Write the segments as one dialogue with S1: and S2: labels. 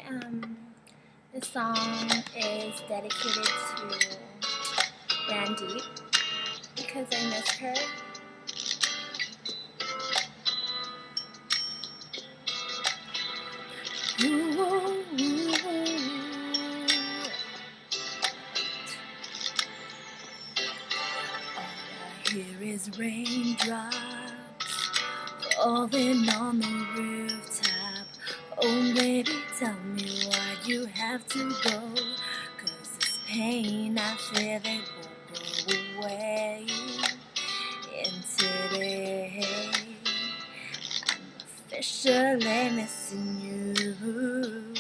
S1: This song is dedicated to Randeep because I miss her. All I hear is raindrops falling on the rooftop. Oh baby, tell me why you have to go, 'cause this pain I feel it won't go away. And today I'm officially missing you.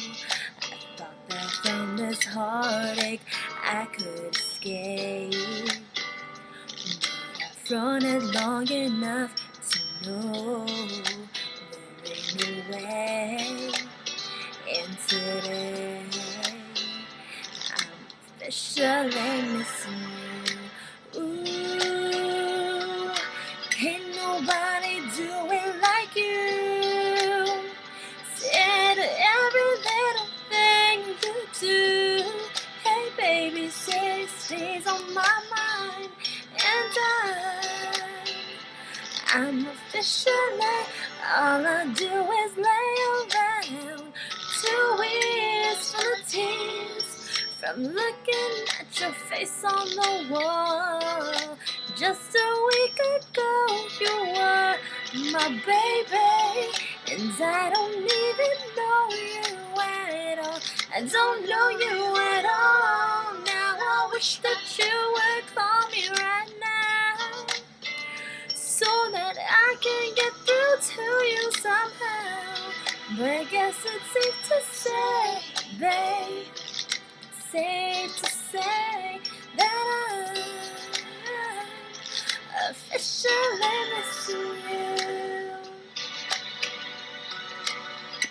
S1: I thought that from this heartache I could escape, but I've fronted long enough to know there ain't no way. And today I'm officially missing you. Ooh, can't nobody do it like you. Said every little thing you do. Hey baby, say it stays on my mind. And I'm officially, all I do is lay around. 2 years from the tears, from looking at your face on the wall. Just a week ago you were my baby, and I don't even know you at all. I don't know you at all. Now I wish that you would call me right now, so that I can get through to you somehow. But I guess it's safe to say, babe, say